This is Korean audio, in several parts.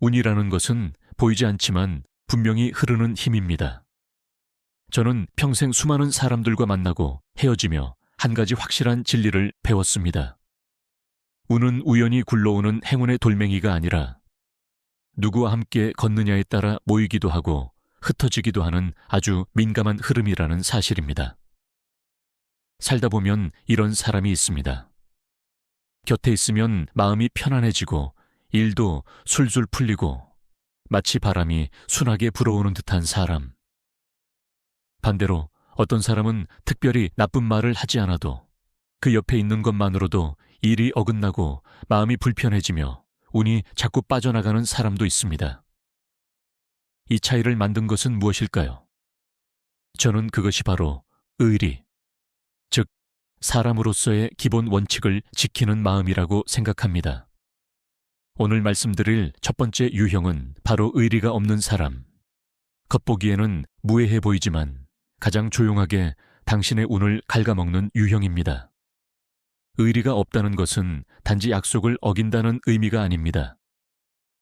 운이라는 것은 보이지 않지만 분명히 흐르는 힘입니다. 저는 평생 수많은 사람들과 만나고 헤어지며 한 가지 확실한 진리를 배웠습니다. 운은 우연히 굴러오는 행운의 돌멩이가 아니라 누구와 함께 걷느냐에 따라 모이기도 하고 흩어지기도 하는 아주 민감한 흐름이라는 사실입니다. 살다 보면 이런 사람이 있습니다. 곁에 있으면 마음이 편안해지고 일도 술술 풀리고 마치 바람이 순하게 불어오는 듯한 사람. 반대로 어떤 사람은 특별히 나쁜 말을 하지 않아도 그 옆에 있는 것만으로도 일이 어긋나고 마음이 불편해지며 운이 자꾸 빠져나가는 사람도 있습니다. 이 차이를 만든 것은 무엇일까요? 저는 그것이 바로 의리, 즉 사람으로서의 기본 원칙을 지키는 마음이라고 생각합니다. 오늘 말씀드릴 첫 번째 유형은 바로 의리가 없는 사람. 겉보기에는 무해해 보이지만 가장 조용하게 당신의 운을 갉아먹는 유형입니다. 의리가 없다는 것은 단지 약속을 어긴다는 의미가 아닙니다.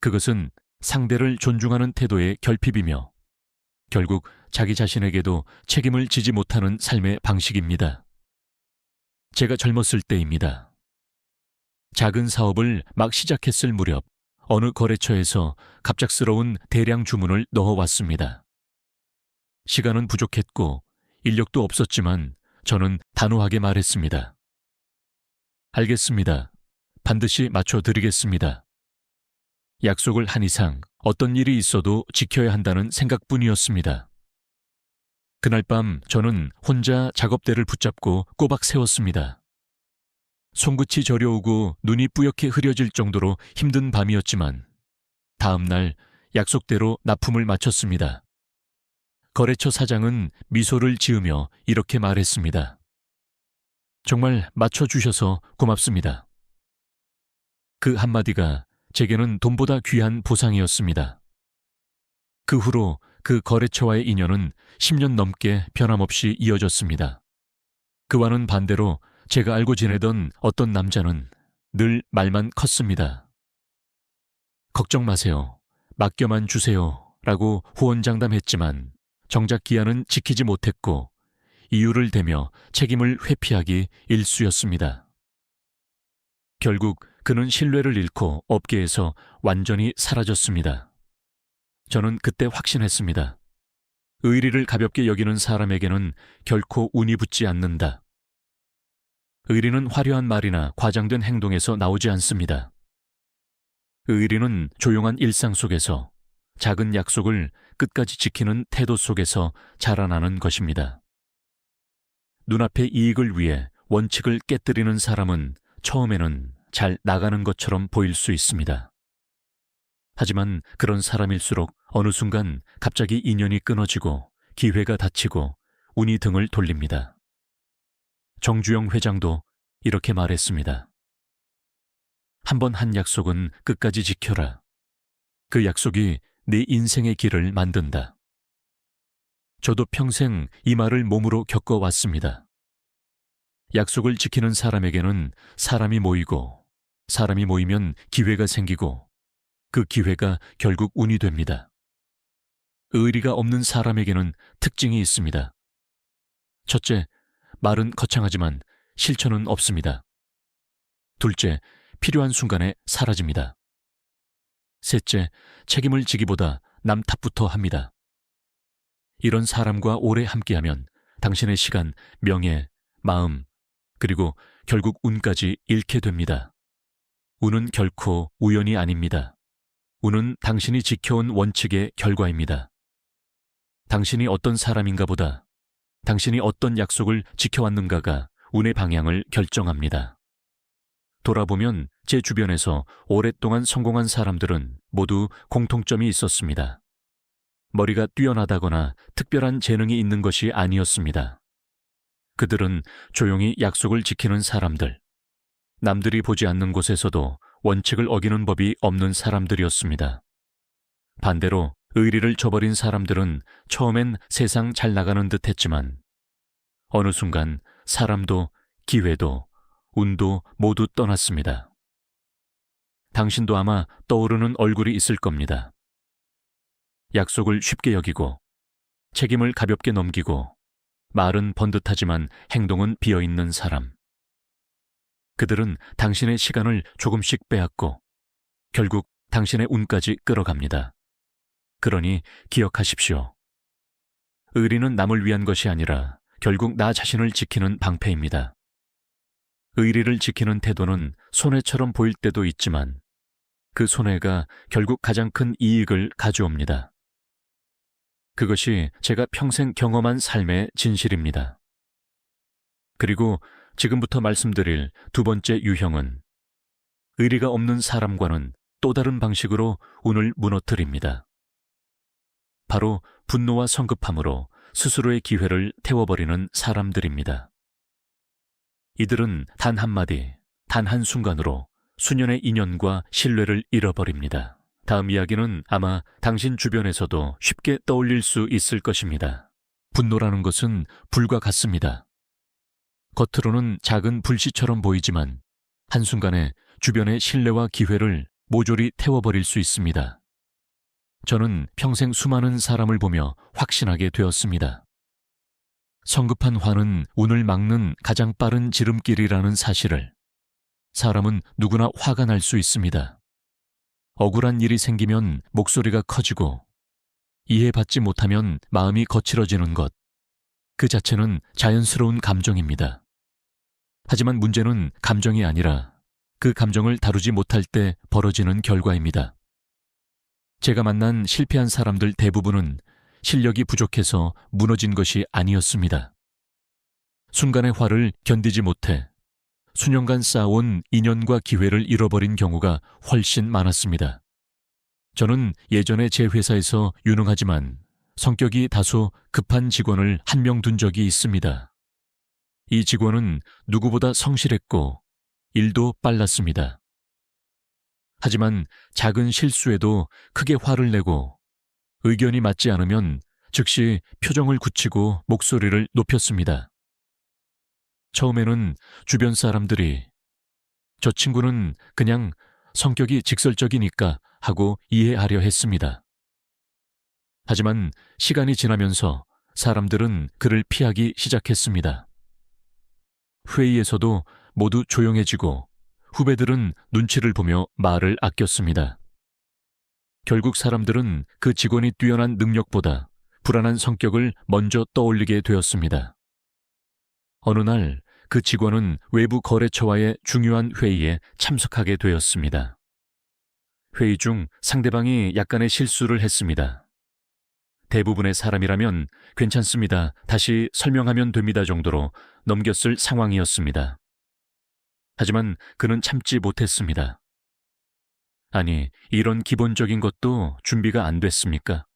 그것은 상대를 존중하는 태도의 결핍이며 결국 자기 자신에게도 책임을 지지 못하는 삶의 방식입니다. 제가 젊었을 때입니다. 작은 사업을 막 시작했을 무렵 어느 거래처에서 갑작스러운 대량 주문을 넣어왔습니다. 시간은 부족했고 인력도 없었지만 저는 단호하게 말했습니다. 알겠습니다. 반드시 맞춰드리겠습니다. 약속을 한 이상 어떤 일이 있어도 지켜야 한다는 생각뿐이었습니다. 그날 밤 저는 혼자 작업대를 붙잡고 꼬박 세웠습니다. 손끝이 저려오고 눈이 뿌옇게 흐려질 정도로 힘든 밤이었지만 다음 날 약속대로 납품을 마쳤습니다. 거래처 사장은 미소를 지으며 이렇게 말했습니다. 정말 맞춰주셔서 고맙습니다. 그 한마디가 제게는 돈보다 귀한 보상이었습니다. 그 후로 그 거래처와의 인연은 10년 넘게 변함없이 이어졌습니다. 그와는 반대로 제가 알고 지내던 어떤 남자는 늘 말만 컸습니다. 걱정 마세요. 맡겨만 주세요. 라고 호언장담했지만 정작 기한은 지키지 못했고 이유를 대며 책임을 회피하기 일쑤였습니다. 결국 그는 신뢰를 잃고 업계에서 완전히 사라졌습니다. 저는 그때 확신했습니다. 의리를 가볍게 여기는 사람에게는 결코 운이 붙지 않는다. 의리는 화려한 말이나 과장된 행동에서 나오지 않습니다. 의리는 조용한 일상 속에서 작은 약속을 끝까지 지키는 태도 속에서 자라나는 것입니다. 눈앞의 이익을 위해 원칙을 깨뜨리는 사람은 처음에는 잘 나가는 것처럼 보일 수 있습니다. 하지만 그런 사람일수록 어느 순간 갑자기 인연이 끊어지고 기회가 닫히고 운이 등을 돌립니다. 정주영 회장도 이렇게 말했습니다. 한 번 한 약속은 끝까지 지켜라. 그 약속이 네 인생의 길을 만든다. 저도 평생 이 말을 몸으로 겪어왔습니다. 약속을 지키는 사람에게는 사람이 모이고 사람이 모이면 기회가 생기고 그 기회가 결국 운이 됩니다. 의리가 없는 사람에게는 특징이 있습니다. 첫째, 말은 거창하지만 실천은 없습니다. 둘째, 필요한 순간에 사라집니다. 셋째, 책임을 지기보다 남 탓부터 합니다. 이런 사람과 오래 함께하면 당신의 시간, 명예, 마음, 그리고 결국 운까지 잃게 됩니다. 운은 결코 우연이 아닙니다. 운은 당신이 지켜온 원칙의 결과입니다. 당신이 어떤 사람인가 보다 당신이 어떤 약속을 지켜왔는가가 운의 방향을 결정합니다. 돌아보면 제 주변에서 오랫동안 성공한 사람들은 모두 공통점이 있었습니다. 머리가 뛰어나다거나 특별한 재능이 있는 것이 아니었습니다. 그들은 조용히 약속을 지키는 사람들, 남들이 보지 않는 곳에서도 원칙을 어기는 법이 없는 사람들이었습니다. 반대로 의리를 저버린 사람들은 처음엔 세상 잘 나가는 듯 했지만 어느 순간 사람도 기회도 운도 모두 떠났습니다. 당신도 아마 떠오르는 얼굴이 있을 겁니다. 약속을 쉽게 여기고 책임을 가볍게 넘기고 말은 번듯하지만 행동은 비어있는 사람. 그들은 당신의 시간을 조금씩 빼앗고 결국 당신의 운까지 끌어갑니다. 그러니 기억하십시오. 의리는 남을 위한 것이 아니라 결국 나 자신을 지키는 방패입니다. 의리를 지키는 태도는 손해처럼 보일 때도 있지만 그 손해가 결국 가장 큰 이익을 가져옵니다. 그것이 제가 평생 경험한 삶의 진실입니다. 그리고 지금부터 말씀드릴 두 번째 유형은 의리가 없는 사람과는 또 다른 방식으로 운을 무너뜨립니다. 바로 분노와 성급함으로 스스로의 기회를 태워버리는 사람들입니다. 이들은 단 한마디, 단 한순간으로 수년의 인연과 신뢰를 잃어버립니다. 다음 이야기는 아마 당신 주변에서도 쉽게 떠올릴 수 있을 것입니다. 분노라는 것은 불과 같습니다. 겉으로는 작은 불씨처럼 보이지만 한순간에 주변의 신뢰와 기회를 모조리 태워버릴 수 있습니다. 저는 평생 수많은 사람을 보며 확신하게 되었습니다. 성급한 화는 운을 막는 가장 빠른 지름길이라는 사실을. 사람은 누구나 화가 날 수 있습니다. 억울한 일이 생기면 목소리가 커지고 이해받지 못하면 마음이 거칠어지는 것. 그 자체는 자연스러운 감정입니다. 하지만 문제는 감정이 아니라 그 감정을 다루지 못할 때 벌어지는 결과입니다. 제가 만난 실패한 사람들 대부분은 실력이 부족해서 무너진 것이 아니었습니다. 순간의 화를 견디지 못해 수년간 쌓아온 인연과 기회를 잃어버린 경우가 훨씬 많았습니다. 저는 예전에 제 회사에서 유능하지만 성격이 다소 급한 직원을 한 명 둔 적이 있습니다. 이 직원은 누구보다 성실했고 일도 빨랐습니다. 하지만 작은 실수에도 크게 화를 내고 의견이 맞지 않으면 즉시 표정을 굳히고 목소리를 높였습니다. 처음에는 주변 사람들이 저 친구는 그냥 성격이 직설적이니까 하고 이해하려 했습니다. 하지만 시간이 지나면서 사람들은 그를 피하기 시작했습니다. 회의에서도 모두 조용해지고 후배들은 눈치를 보며 말을 아꼈습니다. 결국 사람들은 그 직원이 뛰어난 능력보다 불안한 성격을 먼저 떠올리게 되었습니다. 어느 날 그 직원은 외부 거래처와의 중요한 회의에 참석하게 되었습니다. 회의 중 상대방이 약간의 실수를 했습니다. 대부분의 사람이라면 괜찮습니다. 다시 설명하면 됩니다 정도로 넘겼을 상황이었습니다. 하지만 그는 참지 못했습니다. 아니, 이런 기본적인 것도 준비가 안 됐습니까?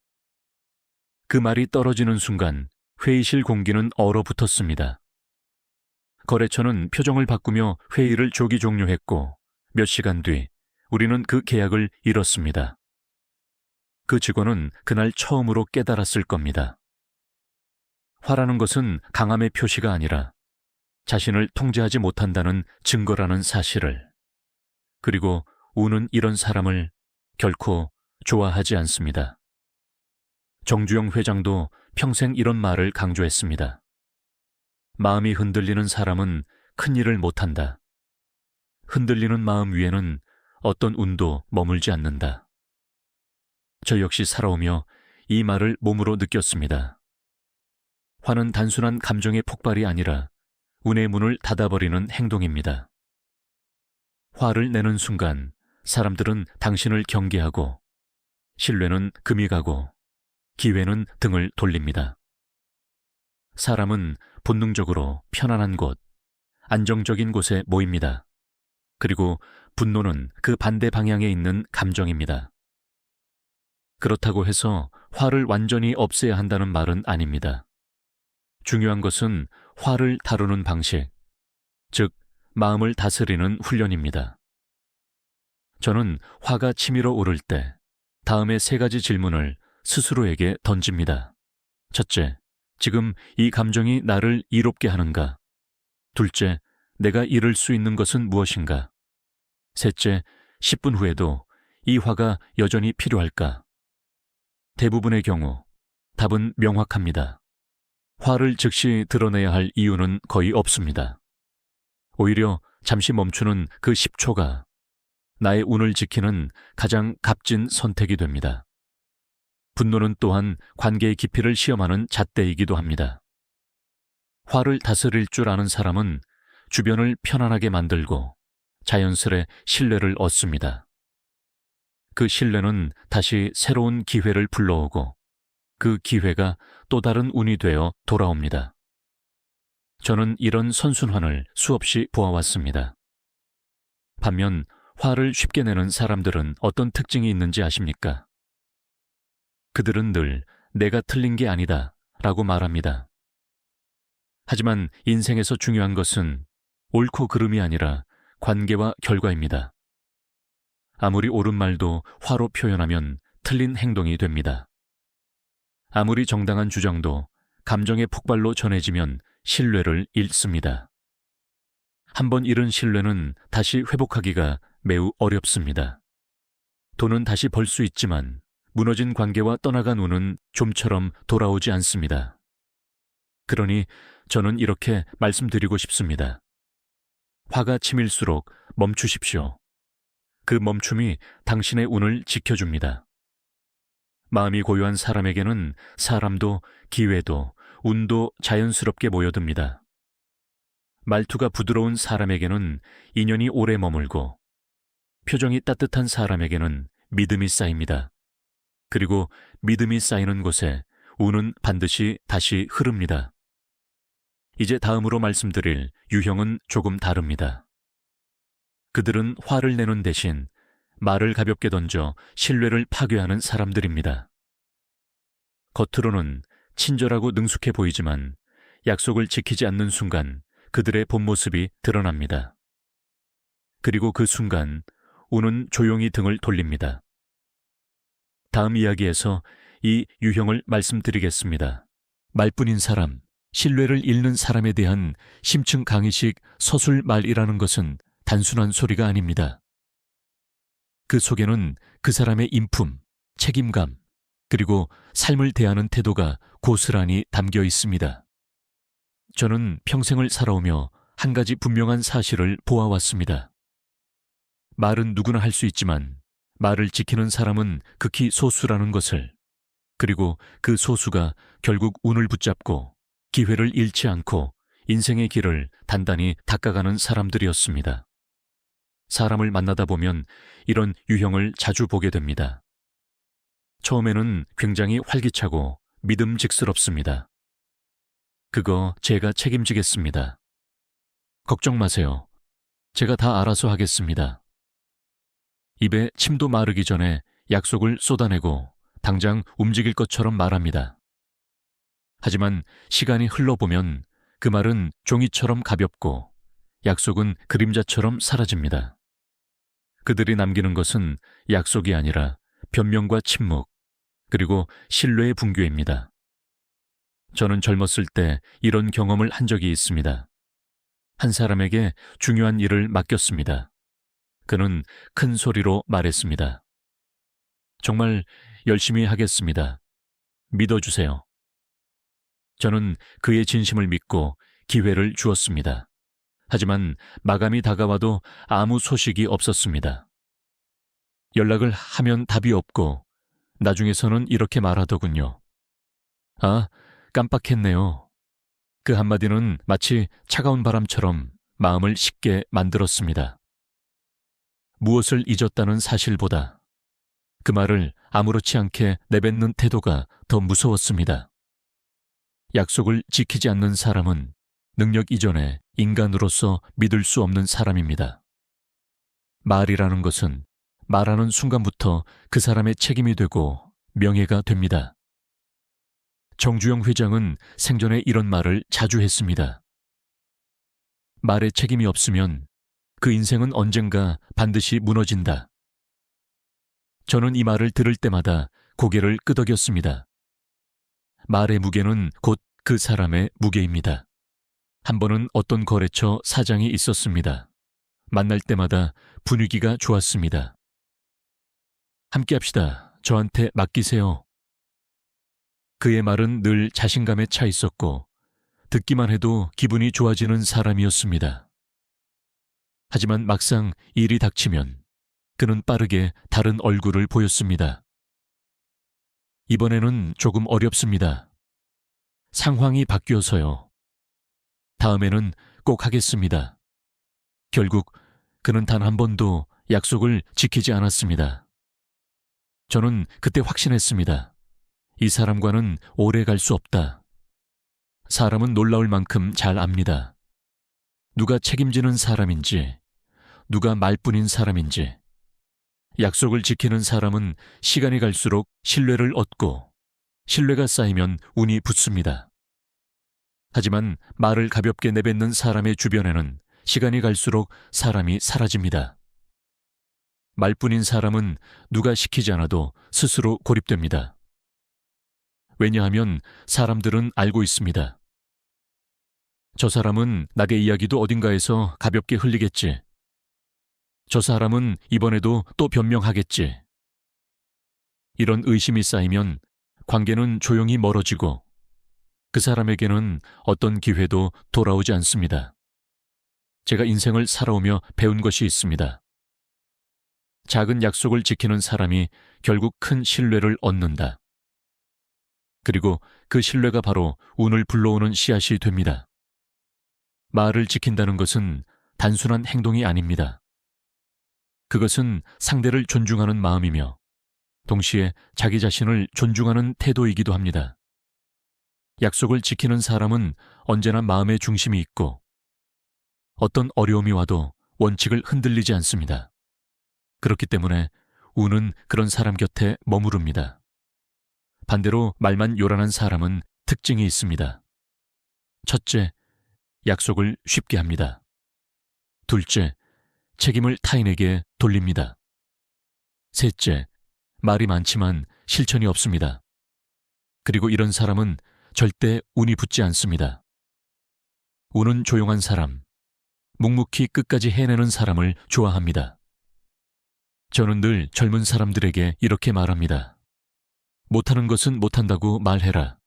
그 말이 떨어지는 순간 회의실 공기는 얼어붙었습니다. 거래처는 표정을 바꾸며 회의를 조기 종료했고 몇 시간 뒤 우리는 그 계약을 잃었습니다. 그 직원은 그날 처음으로 깨달았을 겁니다. 화라는 것은 강함의 표시가 아니라 자신을 통제하지 못한다는 증거라는 사실을. 그리고 운은 이런 사람을 결코 좋아하지 않습니다. 정주영 회장도 평생 이런 말을 강조했습니다. 마음이 흔들리는 사람은 큰 일을 못한다. 흔들리는 마음 위에는 어떤 운도 머물지 않는다. 저 역시 살아오며 이 말을 몸으로 느꼈습니다. 화는 단순한 감정의 폭발이 아니라 운의 문을 닫아버리는 행동입니다. 화를 내는 순간 사람들은 당신을 경계하고 신뢰는 금이 가고 기회는 등을 돌립니다. 사람은 본능적으로 편안한 곳, 안정적인 곳에 모입니다. 그리고 분노는 그 반대 방향에 있는 감정입니다. 그렇다고 해서 화를 완전히 없애야 한다는 말은 아닙니다. 중요한 것은 화를 다루는 방식, 즉 마음을 다스리는 훈련입니다. 저는 화가 치밀어 오를 때 다음의 3가지 질문을 스스로에게 던집니다. 첫째, 지금 이 감정이 나를 이롭게 하는가? 둘째, 내가 잃을 수 있는 것은 무엇인가? 셋째, 10분 후에도 이 화가 여전히 필요할까? 대부분의 경우 답은 명확합니다. 화를 즉시 드러내야 할 이유는 거의 없습니다. 오히려 잠시 멈추는 그 10초가 나의 운을 지키는 가장 값진 선택이 됩니다. 분노는 또한 관계의 깊이를 시험하는 잣대이기도 합니다. 화를 다스릴 줄 아는 사람은 주변을 편안하게 만들고 자연스레 신뢰를 얻습니다. 그 신뢰는 다시 새로운 기회를 불러오고 그 기회가 또 다른 운이 되어 돌아옵니다. 저는 이런 선순환을 수없이 보아왔습니다. 반면 화를 쉽게 내는 사람들은 어떤 특징이 있는지 아십니까? 그들은 늘 내가 틀린 게 아니다 라고 말합니다. 하지만 인생에서 중요한 것은 옳고 그름이 아니라 관계와 결과입니다. 아무리 옳은 말도 화로 표현하면 틀린 행동이 됩니다. 아무리 정당한 주장도 감정의 폭발로 전해지면 신뢰를 잃습니다. 한번 잃은 신뢰는 다시 회복하기가 매우 어렵습니다. 돈은 다시 벌 수 있지만 무너진 관계와 떠나간 운은 좀처럼 돌아오지 않습니다. 그러니 저는 이렇게 말씀드리고 싶습니다. 화가 치밀수록 멈추십시오. 그 멈춤이 당신의 운을 지켜줍니다. 마음이 고요한 사람에게는 사람도 기회도 운도 자연스럽게 모여듭니다. 말투가 부드러운 사람에게는 인연이 오래 머물고 표정이 따뜻한 사람에게는 믿음이 쌓입니다. 그리고 믿음이 쌓이는 곳에 운은 반드시 다시 흐릅니다. 이제 다음으로 말씀드릴 유형은 조금 다릅니다. 그들은 화를 내는 대신 말을 가볍게 던져 신뢰를 파괴하는 사람들입니다. 겉으로는 친절하고 능숙해 보이지만 약속을 지키지 않는 순간 그들의 본 모습이 드러납니다. 그리고 그 순간 운은 조용히 등을 돌립니다. 다음 이야기에서 이 유형을 말씀드리겠습니다. 말뿐인 사람, 신뢰를 잃는 사람에 대한 심층 강의식 서술말이라는 것은 단순한 소리가 아닙니다. 그 속에는 그 사람의 인품, 책임감, 그리고 삶을 대하는 태도가 고스란히 담겨 있습니다. 저는 평생을 살아오며 한 가지 분명한 사실을 보아왔습니다. 말은 누구나 할 수 있지만 말을 지키는 사람은 극히 소수라는 것을, 그리고 그 소수가 결국 운을 붙잡고 기회를 잃지 않고 인생의 길을 단단히 닦아가는 사람들이었습니다. 사람을 만나다 보면 이런 유형을 자주 보게 됩니다. 처음에는 굉장히 활기차고 믿음직스럽습니다. 그거 제가 책임지겠습니다. 걱정 마세요. 제가 다 알아서 하겠습니다. 입에 침도 마르기 전에 약속을 쏟아내고 당장 움직일 것처럼 말합니다. 하지만 시간이 흘러보면 그 말은 종이처럼 가볍고 약속은 그림자처럼 사라집니다. 그들이 남기는 것은 약속이 아니라 변명과 침묵, 그리고 신뢰의 붕괴입니다. 저는 젊었을 때 이런 경험을 한 적이 있습니다. 한 사람에게 중요한 일을 맡겼습니다. 그는 큰 소리로 말했습니다. 정말 열심히 하겠습니다. 믿어주세요. 저는 그의 진심을 믿고 기회를 주었습니다. 하지만 마감이 다가와도 아무 소식이 없었습니다. 연락을 하면 답이 없고 나중에서는 이렇게 말하더군요. 아, 깜빡했네요. 그 한마디는 마치 차가운 바람처럼 마음을 식게 만들었습니다. 무엇을 잊었다는 사실보다 그 말을 아무렇지 않게 내뱉는 태도가 더 무서웠습니다. 약속을 지키지 않는 사람은 능력 이전에 인간으로서 믿을 수 없는 사람입니다. 말이라는 것은 말하는 순간부터 그 사람의 책임이 되고 명예가 됩니다. 정주영 회장은 생전에 이런 말을 자주 했습니다. 말에 책임이 없으면 그 인생은 언젠가 반드시 무너진다. 저는 이 말을 들을 때마다 고개를 끄덕였습니다. 말의 무게는 곧 그 사람의 무게입니다. 한 번은 어떤 거래처 사장이 있었습니다. 만날 때마다 분위기가 좋았습니다. 함께 합시다. 저한테 맡기세요. 그의 말은 늘 자신감에 차 있었고 듣기만 해도 기분이 좋아지는 사람이었습니다. 하지만 막상 일이 닥치면 그는 빠르게 다른 얼굴을 보였습니다. 이번에는 조금 어렵습니다. 상황이 바뀌어서요. 다음에는 꼭 하겠습니다. 결국 그는 단 한 번도 약속을 지키지 않았습니다. 저는 그때 확신했습니다. 이 사람과는 오래 갈 수 없다. 사람은 놀라울 만큼 잘 압니다. 누가 책임지는 사람인지, 누가 말뿐인 사람인지. 약속을 지키는 사람은 시간이 갈수록 신뢰를 얻고 신뢰가 쌓이면 운이 붙습니다. 하지만 말을 가볍게 내뱉는 사람의 주변에는 시간이 갈수록 사람이 사라집니다. 말뿐인 사람은 누가 시키지 않아도 스스로 고립됩니다. 왜냐하면 사람들은 알고 있습니다. 저 사람은 나의 이야기도 어딘가에서 가볍게 흘리겠지. 저 사람은 이번에도 또 변명하겠지. 이런 의심이 쌓이면 관계는 조용히 멀어지고 그 사람에게는 어떤 기회도 돌아오지 않습니다. 제가 인생을 살아오며 배운 것이 있습니다. 작은 약속을 지키는 사람이 결국 큰 신뢰를 얻는다. 그리고 그 신뢰가 바로 운을 불러오는 씨앗이 됩니다. 말을 지킨다는 것은 단순한 행동이 아닙니다. 그것은 상대를 존중하는 마음이며 동시에 자기 자신을 존중하는 태도이기도 합니다. 약속을 지키는 사람은 언제나 마음의 중심이 있고 어떤 어려움이 와도 원칙을 흔들리지 않습니다. 그렇기 때문에 운은 그런 사람 곁에 머무릅니다. 반대로 말만 요란한 사람은 특징이 있습니다. 첫째, 약속을 쉽게 합니다. 둘째, 책임을 타인에게 돌립니다. 셋째, 말이 많지만 실천이 없습니다. 그리고 이런 사람은 절대 운이 붙지 않습니다. 운은 조용한 사람, 묵묵히 끝까지 해내는 사람을 좋아합니다. 저는 늘 젊은 사람들에게 이렇게 말합니다. 못하는 것은 못한다고 말해라.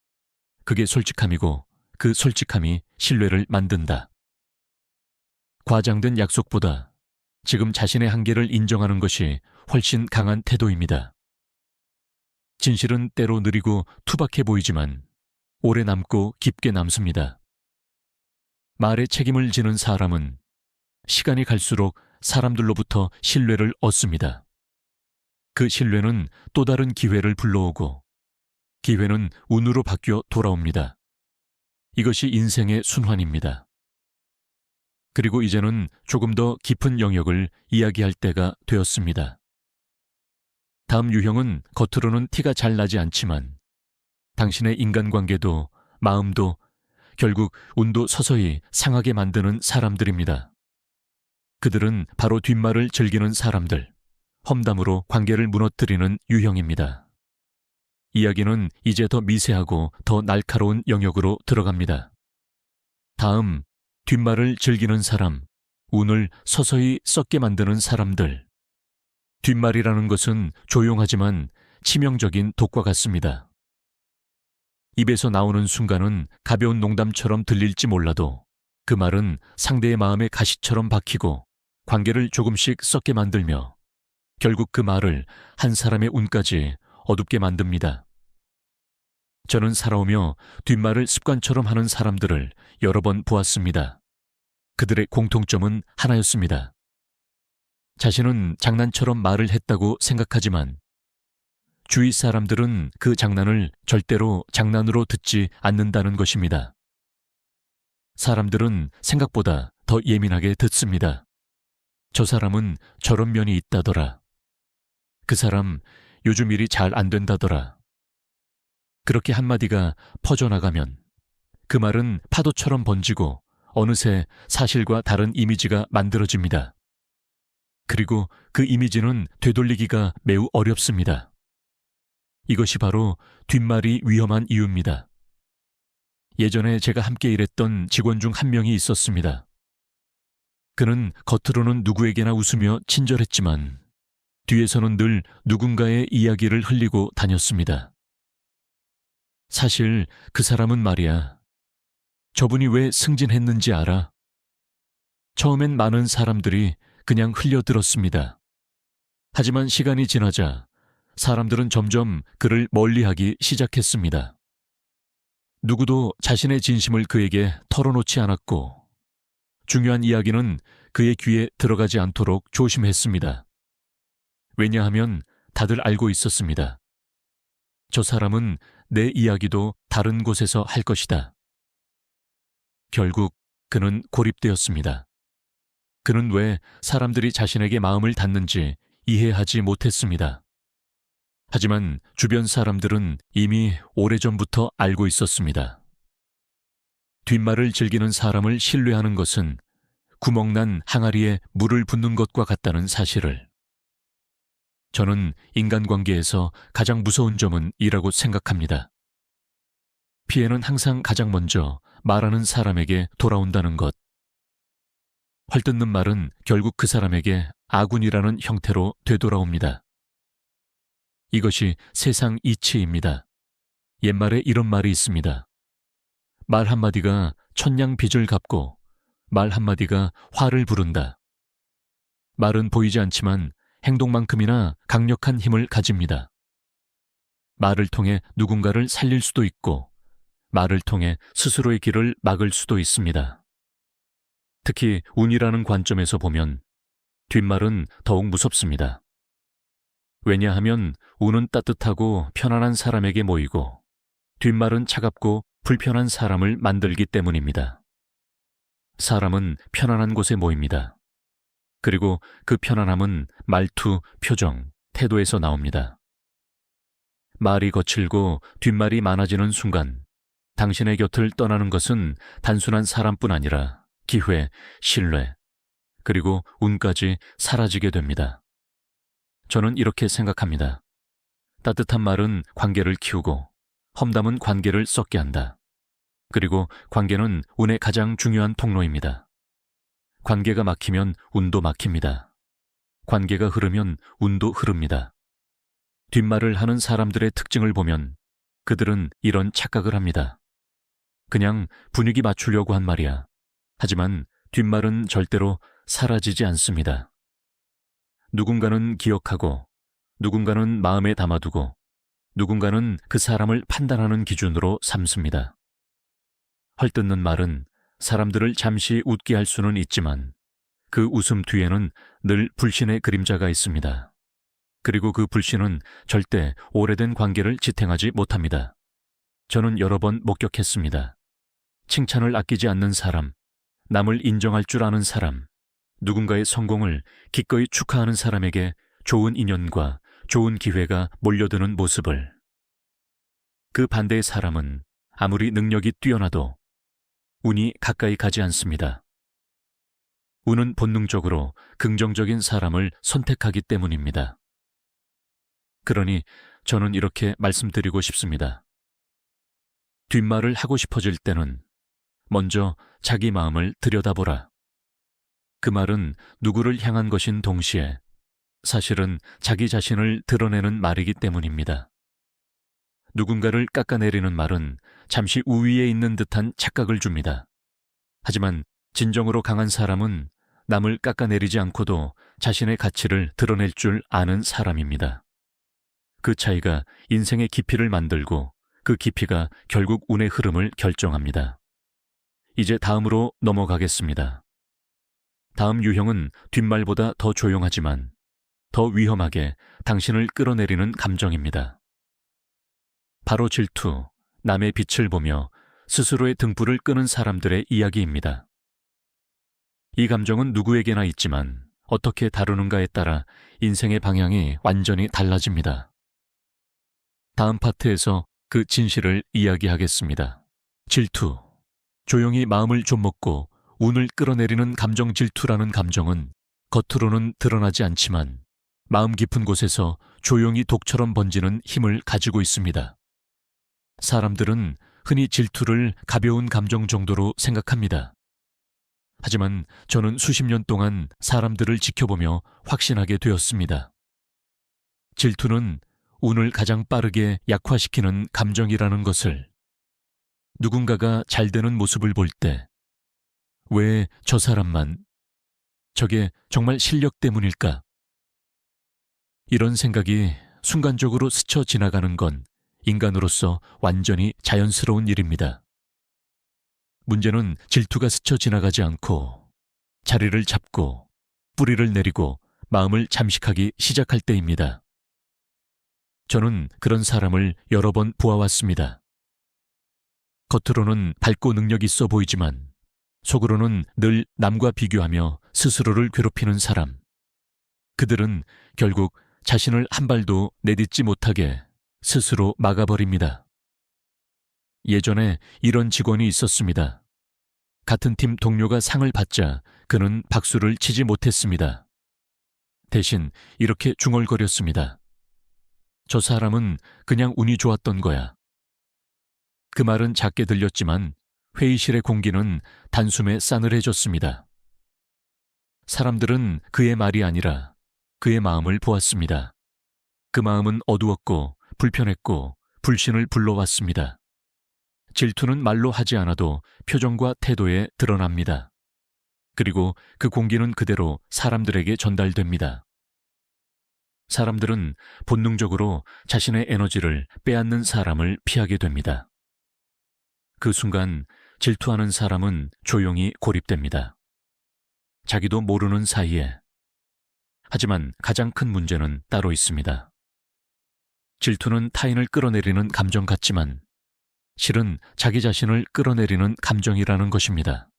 그게 솔직함이고 그 솔직함이 신뢰를 만든다. 과장된 약속보다 지금 자신의 한계를 인정하는 것이 훨씬 강한 태도입니다. 진실은 때로 느리고 투박해 보이지만 오래 남고 깊게 남습니다. 말에 책임을 지는 사람은 시간이 갈수록 사람들로부터 신뢰를 얻습니다. 그 신뢰는 또 다른 기회를 불러오고 기회는 운으로 바뀌어 돌아옵니다. 이것이 인생의 순환입니다. 그리고 이제는 조금 더 깊은 영역을 이야기할 때가 되었습니다. 다음 유형은 겉으로는 티가 잘 나지 않지만 당신의 인간관계도 마음도 결국 운도 서서히 상하게 만드는 사람들입니다. 그들은 바로 뒷말을 즐기는 사람들, 험담으로 관계를 무너뜨리는 유형입니다. 이야기는 이제 더 미세하고 더 날카로운 영역으로 들어갑니다. 다음, 뒷말을 즐기는 사람, 운을 서서히 썩게 만드는 사람들. 뒷말이라는 것은 조용하지만 치명적인 독과 같습니다. 입에서 나오는 순간은 가벼운 농담처럼 들릴지 몰라도 그 말은 상대의 마음에 가시처럼 박히고 관계를 조금씩 썩게 만들며 결국 그 말을 한 사람의 운까지 어둡게 만듭니다. 저는 살아오며 뒷말을 습관처럼 하는 사람들을 여러 번 보았습니다. 그들의 공통점은 하나였습니다. 자신은 장난처럼 말을 했다고 생각하지만 주위 사람들은 그 장난을 절대로 장난으로 듣지 않는다는 것입니다. 사람들은 생각보다 더 예민하게 듣습니다. 저 사람은 저런 면이 있다더라. 그 사람 요즘 일이 잘 안 된다더라. 그렇게 한마디가 퍼져나가면 그 말은 파도처럼 번지고 어느새 사실과 다른 이미지가 만들어집니다. 그리고 그 이미지는 되돌리기가 매우 어렵습니다. 이것이 바로 뒷말이 위험한 이유입니다. 예전에 제가 함께 일했던 직원 중 한 명이 있었습니다. 그는 겉으로는 누구에게나 웃으며 친절했지만 뒤에서는 늘 누군가의 이야기를 흘리고 다녔습니다. 사실 그 사람은 말이야, 저분이 왜 승진했는지 알아? 처음엔 많은 사람들이 그냥 흘려들었습니다. 하지만 시간이 지나자 사람들은 점점 그를 멀리하기 시작했습니다. 누구도 자신의 진심을 그에게 털어놓지 않았고 중요한 이야기는 그의 귀에 들어가지 않도록 조심했습니다. 왜냐하면 다들 알고 있었습니다. 저 사람은 내 이야기도 다른 곳에서 할 것이다. 결국 그는 고립되었습니다. 그는 왜 사람들이 자신에게 마음을 닫는지 이해하지 못했습니다. 하지만 주변 사람들은 이미 오래전부터 알고 있었습니다. 뒷말을 즐기는 사람을 신뢰하는 것은 구멍난 항아리에 물을 붓는 것과 같다는 사실을. 저는 인간관계에서 가장 무서운 점은 이라고 생각합니다. 피해는 항상 가장 먼저 말하는 사람에게 돌아온다는 것. 헐뜯는 말은 결국 그 사람에게 아군이라는 형태로 되돌아옵니다. 이것이 세상 이치입니다. 옛말에 이런 말이 있습니다. 말 한마디가 천냥 빚을 갚고 말 한마디가 화를 부른다. 말은 보이지 않지만 행동만큼이나 강력한 힘을 가집니다. 말을 통해 누군가를 살릴 수도 있고 말을 통해 스스로의 길을 막을 수도 있습니다. 특히 운이라는 관점에서 보면 뒷말은 더욱 무섭습니다. 왜냐하면 운은 따뜻하고 편안한 사람에게 모이고 뒷말은 차갑고 불편한 사람을 만들기 때문입니다. 사람은 편안한 곳에 모입니다. 그리고 그 편안함은 말투, 표정, 태도에서 나옵니다. 말이 거칠고 뒷말이 많아지는 순간 당신의 곁을 떠나는 것은 단순한 사람뿐 아니라 기회, 신뢰, 그리고 운까지 사라지게 됩니다. 저는 이렇게 생각합니다. 따뜻한 말은 관계를 키우고 험담은 관계를 썩게 한다. 그리고 관계는 운의 가장 중요한 통로입니다. 관계가 막히면 운도 막힙니다. 관계가 흐르면 운도 흐릅니다. 뒷말을 하는 사람들의 특징을 보면 그들은 이런 착각을 합니다. 그냥 분위기 맞추려고 한 말이야. 하지만 뒷말은 절대로 사라지지 않습니다. 누군가는 기억하고 누군가는 마음에 담아두고 누군가는 그 사람을 판단하는 기준으로 삼습니다. 헐뜯는 말은 사람들을 잠시 웃게 할 수는 있지만 그 웃음 뒤에는 늘 불신의 그림자가 있습니다. 그리고 그 불신은 절대 오래된 관계를 지탱하지 못합니다. 저는 여러 번 목격했습니다. 칭찬을 아끼지 않는 사람, 남을 인정할 줄 아는 사람, 누군가의 성공을 기꺼이 축하하는 사람에게 좋은 인연과 좋은 기회가 몰려드는 모습을. 그 반대의 사람은 아무리 능력이 뛰어나도 운이 가까이 가지 않습니다. 운은 본능적으로 긍정적인 사람을 선택하기 때문입니다. 그러니 저는 이렇게 말씀드리고 싶습니다. 뒷말을 하고 싶어질 때는 먼저 자기 마음을 들여다보라. 그 말은 누구를 향한 것인 동시에 사실은 자기 자신을 드러내는 말이기 때문입니다. 누군가를 깎아내리는 말은 잠시 우위에 있는 듯한 착각을 줍니다. 하지만 진정으로 강한 사람은 남을 깎아내리지 않고도 자신의 가치를 드러낼 줄 아는 사람입니다. 그 차이가 인생의 깊이를 만들고 그 깊이가 결국 운의 흐름을 결정합니다. 이제 다음으로 넘어가겠습니다. 다음 유형은 뒷말보다 더 조용하지만 더 위험하게 당신을 끌어내리는 감정입니다. 바로 질투, 남의 빛을 보며 스스로의 등불을 끄는 사람들의 이야기입니다. 이 감정은 누구에게나 있지만 어떻게 다루는가에 따라 인생의 방향이 완전히 달라집니다. 다음 파트에서 그 진실을 이야기하겠습니다. 질투. 조용히 마음을 좀먹고 운을 끌어내리는 감정 질투라는 감정은 겉으로는 드러나지 않지만 마음 깊은 곳에서 조용히 독처럼 번지는 힘을 가지고 있습니다. 사람들은 흔히 질투를 가벼운 감정 정도로 생각합니다. 하지만 저는 수십 년 동안 사람들을 지켜보며 확신하게 되었습니다. 질투는 운을 가장 빠르게 약화시키는 감정이라는 것을. 누군가가 잘 되는 모습을 볼 때, 왜 저 사람만, 저게 정말 실력 때문일까? 이런 생각이 순간적으로 스쳐 지나가는 건 인간으로서 완전히 자연스러운 일입니다. 문제는 질투가 스쳐 지나가지 않고 자리를 잡고 뿌리를 내리고 마음을 잠식하기 시작할 때입니다. 저는 그런 사람을 여러 번 보아왔습니다. 겉으로는 밝고 능력 있어 보이지만 속으로는 늘 남과 비교하며 스스로를 괴롭히는 사람. 그들은 결국 자신을 한 발도 내딛지 못하게 스스로 막아버립니다. 예전에 이런 직원이 있었습니다. 같은 팀 동료가 상을 받자 그는 박수를 치지 못했습니다. 대신 이렇게 중얼거렸습니다. 저 사람은 그냥 운이 좋았던 거야. 그 말은 작게 들렸지만 회의실의 공기는 단숨에 싸늘해졌습니다. 사람들은 그의 말이 아니라 그의 마음을 보았습니다. 그 마음은 어두웠고 불편했고 불신을 불러왔습니다. 질투는 말로 하지 않아도 표정과 태도에 드러납니다. 그리고 그 공기는 그대로 사람들에게 전달됩니다. 사람들은 본능적으로 자신의 에너지를 빼앗는 사람을 피하게 됩니다. 그 순간 질투하는 사람은 조용히 고립됩니다. 자기도 모르는 사이에. 하지만 가장 큰 문제는 따로 있습니다. 질투는 타인을 끌어내리는 감정 같지만 실은 자기 자신을 끌어내리는 감정이라는 것입니다.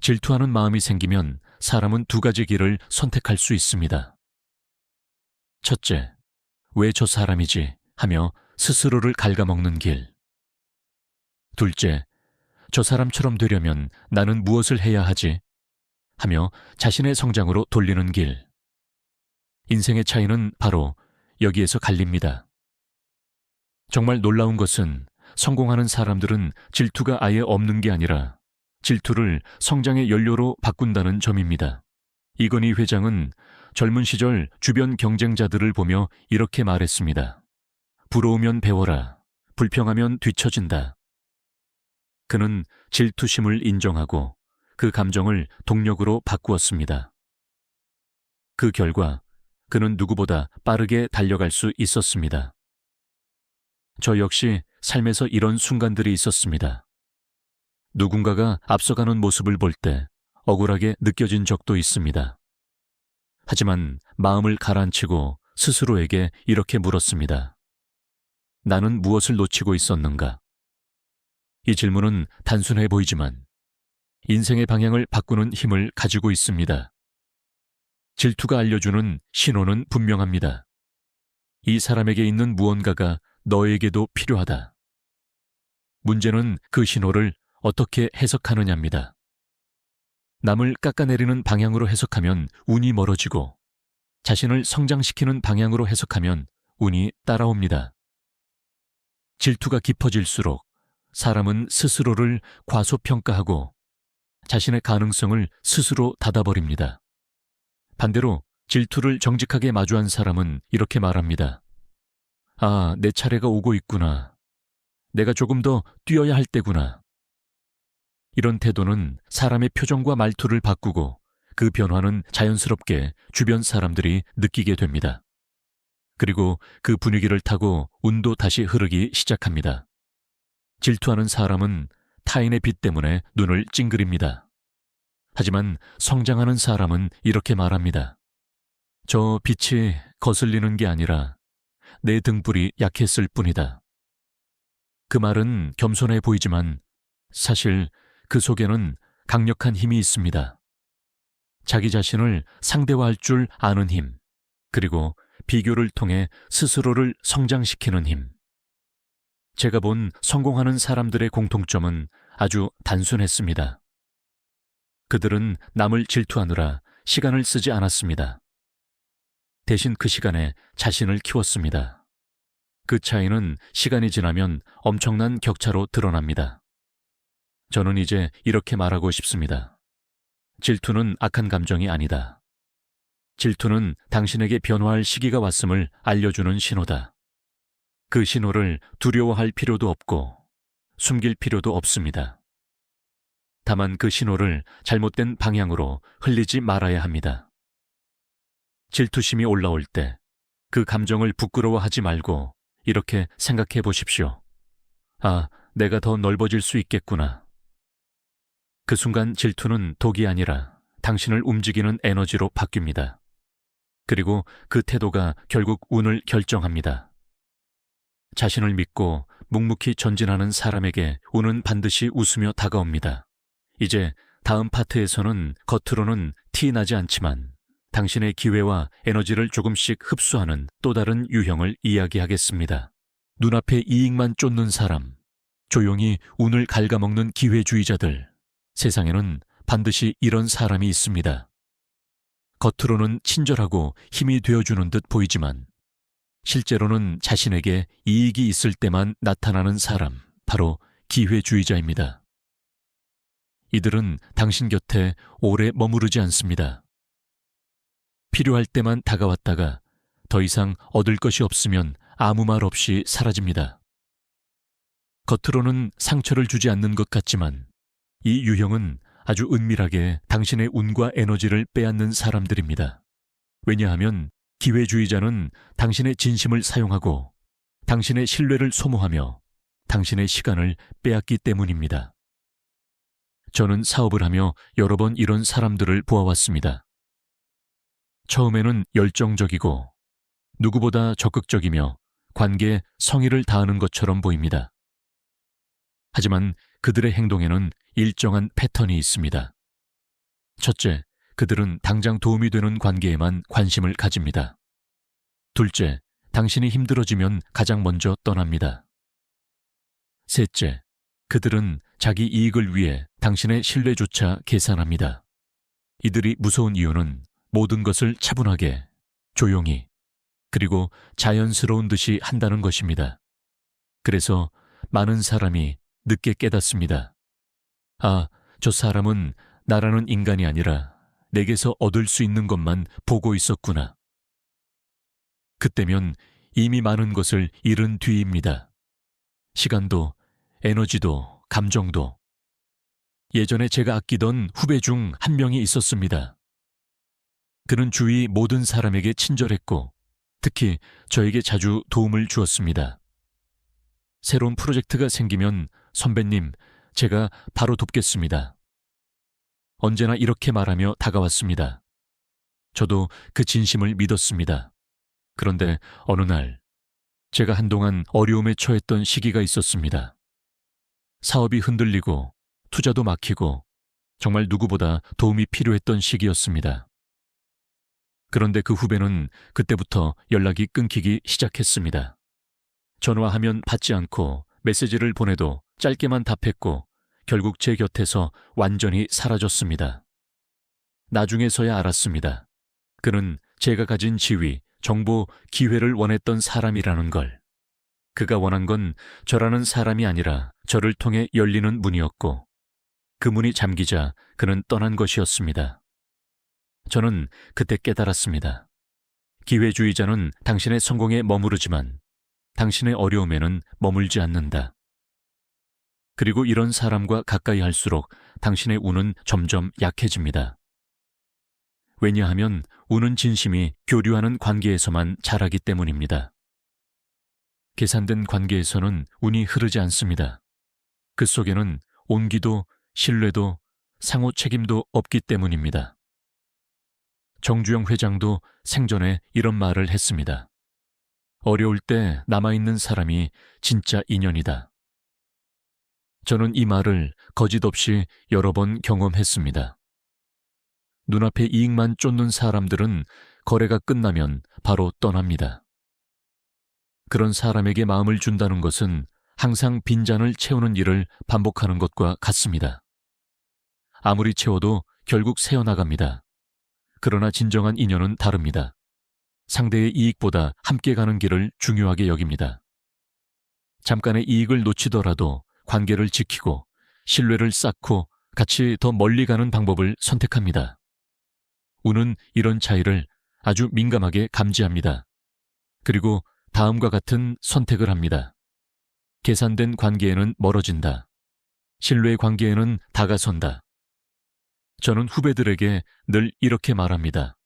질투하는 마음이 생기면 사람은 두 가지 길을 선택할 수 있습니다. 첫째, 왜 저 사람이지 하며 스스로를 갉아먹는 길. 둘째, 저 사람처럼 되려면 나는 무엇을 해야 하지? 하며 자신의 성장으로 돌리는 길. 인생의 차이는 바로 여기에서 갈립니다. 정말 놀라운 것은 성공하는 사람들은 질투가 아예 없는 게 아니라 질투를 성장의 연료로 바꾼다는 점입니다. 이건희 회장은 젊은 시절 주변 경쟁자들을 보며 이렇게 말했습니다. 부러우면 배워라. 불평하면 뒤처진다. 그는 질투심을 인정하고 그 감정을 동력으로 바꾸었습니다. 그 결과 그는 누구보다 빠르게 달려갈 수 있었습니다. 저 역시 삶에서 이런 순간들이 있었습니다. 누군가가 앞서가는 모습을 볼 때 억울하게 느껴진 적도 있습니다. 하지만 마음을 가라앉히고 스스로에게 이렇게 물었습니다. 나는 무엇을 놓치고 있었는가? 이 질문은 단순해 보이지만 인생의 방향을 바꾸는 힘을 가지고 있습니다. 질투가 알려주는 신호는 분명합니다. 이 사람에게 있는 무언가가 너에게도 필요하다. 문제는 그 신호를 어떻게 해석하느냐입니다. 남을 깎아내리는 방향으로 해석하면 운이 멀어지고 자신을 성장시키는 방향으로 해석하면 운이 따라옵니다. 질투가 깊어질수록 사람은 스스로를 과소평가하고 자신의 가능성을 스스로 닫아버립니다. 반대로 질투를 정직하게 마주한 사람은 이렇게 말합니다. 아, 내 차례가 오고 있구나. 내가 조금 더 뛰어야 할 때구나. 이런 태도는 사람의 표정과 말투를 바꾸고 그 변화는 자연스럽게 주변 사람들이 느끼게 됩니다. 그리고 그 분위기를 타고 운도 다시 흐르기 시작합니다. 질투하는 사람은 타인의 빛 때문에 눈을 찡그립니다. 하지만 성장하는 사람은 이렇게 말합니다. 저 빛이 거슬리는 게 아니라 내 등불이 약했을 뿐이다. 그 말은 겸손해 보이지만 사실 그 속에는 강력한 힘이 있습니다. 자기 자신을 상대화할 줄 아는 힘, 그리고 비교를 통해 스스로를 성장시키는 힘. 제가 본 성공하는 사람들의 공통점은 아주 단순했습니다. 그들은 남을 질투하느라 시간을 쓰지 않았습니다. 대신 그 시간에 자신을 키웠습니다. 그 차이는 시간이 지나면 엄청난 격차로 드러납니다. 저는 이제 이렇게 말하고 싶습니다. 질투는 악한 감정이 아니다. 질투는 당신에게 변화할 시기가 왔음을 알려주는 신호다. 그 신호를 두려워할 필요도 없고 숨길 필요도 없습니다. 다만 그 신호를 잘못된 방향으로 흘리지 말아야 합니다. 질투심이 올라올 때 그 감정을 부끄러워하지 말고 이렇게 생각해 보십시오. 아, 내가 더 넓어질 수 있겠구나. 그 순간 질투는 독이 아니라 당신을 움직이는 에너지로 바뀝니다. 그리고 그 태도가 결국 운을 결정합니다. 자신을 믿고 묵묵히 전진하는 사람에게 운은 반드시 웃으며 다가옵니다. 이제 다음 파트에서는 겉으로는 티 나지 않지만 당신의 기회와 에너지를 조금씩 흡수하는 또 다른 유형을 이야기하겠습니다. 눈앞에 이익만 쫓는 사람, 조용히 운을 갉아먹는 기회주의자들, 세상에는 반드시 이런 사람이 있습니다. 겉으로는 친절하고 힘이 되어주는 듯 보이지만 실제로는 자신에게 이익이 있을 때만 나타나는 사람, 바로 기회주의자입니다. 이들은 당신 곁에 오래 머무르지 않습니다. 필요할 때만 다가왔다가 더 이상 얻을 것이 없으면 아무 말 없이 사라집니다. 겉으로는 상처를 주지 않는 것 같지만 이 유형은 아주 은밀하게 당신의 운과 에너지를 빼앗는 사람들입니다. 왜냐하면 기회주의자는 당신의 진심을 사용하고 당신의 신뢰를 소모하며 당신의 시간을 빼앗기 때문입니다. 저는 사업을 하며 여러 번 이런 사람들을 보아왔습니다. 처음에는 열정적이고 누구보다 적극적이며 관계에 성의를 다하는 것처럼 보입니다. 하지만 그들의 행동에는 일정한 패턴이 있습니다. 첫째, 그들은 당장 도움이 되는 관계에만 관심을 가집니다. 둘째, 당신이 힘들어지면 가장 먼저 떠납니다. 셋째, 그들은 자기 이익을 위해 당신의 신뢰조차 계산합니다. 이들이 무서운 이유는 모든 것을 차분하게, 조용히, 그리고 자연스러운 듯이 한다는 것입니다. 그래서 많은 사람이 늦게 깨닫습니다. 아, 저 사람은 나라는 인간이 아니라 내게서 얻을 수 있는 것만 보고 있었구나. 그때면 이미 많은 것을 잃은 뒤입니다. 시간도, 에너지도, 감정도. 예전에 제가 아끼던 후배 중 한 명이 있었습니다. 그는 주위 모든 사람에게 친절했고 특히 저에게 자주 도움을 주었습니다. 새로운 프로젝트가 생기면 선배님, 제가 바로 돕겠습니다. 언제나 이렇게 말하며 다가왔습니다. 저도 그 진심을 믿었습니다. 그런데 어느 날 제가 한동안 어려움에 처했던 시기가 있었습니다. 사업이 흔들리고 투자도 막히고 정말 누구보다 도움이 필요했던 시기였습니다. 그런데 그 후배는 그때부터 연락이 끊기기 시작했습니다. 전화하면 받지 않고 메시지를 보내도 짧게만 답했고 결국 제 곁에서 완전히 사라졌습니다. 나중에서야 알았습니다. 그는 제가 가진 지위, 정보, 기회를 원했던 사람이라는 걸. 그가 원한 건 저라는 사람이 아니라 저를 통해 열리는 문이었고 그 문이 잠기자 그는 떠난 것이었습니다. 저는 그때 깨달았습니다. 기회주의자는 당신의 성공에 머무르지만 당신의 어려움에는 머물지 않는다. 그리고 이런 사람과 가까이 할수록 당신의 운은 점점 약해집니다. 왜냐하면 운은 진심이 교류하는 관계에서만 자라기 때문입니다. 계산된 관계에서는 운이 흐르지 않습니다. 그 속에는 온기도 신뢰도 상호 책임도 없기 때문입니다. 정주영 회장도 생전에 이런 말을 했습니다. 어려울 때 남아있는 사람이 진짜 인연이다. 저는 이 말을 거짓 없이 여러 번 경험했습니다. 눈앞에 이익만 쫓는 사람들은 거래가 끝나면 바로 떠납니다. 그런 사람에게 마음을 준다는 것은 항상 빈잔을 채우는 일을 반복하는 것과 같습니다. 아무리 채워도 결국 새어나갑니다. 그러나 진정한 인연은 다릅니다. 상대의 이익보다 함께 가는 길을 중요하게 여깁니다. 잠깐의 이익을 놓치더라도 관계를 지키고 신뢰를 쌓고 같이 더 멀리 가는 방법을 선택합니다. 우는 이런 차이를 아주 민감하게 감지합니다. 그리고 다음과 같은 선택을 합니다. 계산된 관계에는 멀어진다. 신뢰 관계에는 다가선다. 저는 후배들에게 늘 이렇게 말합니다.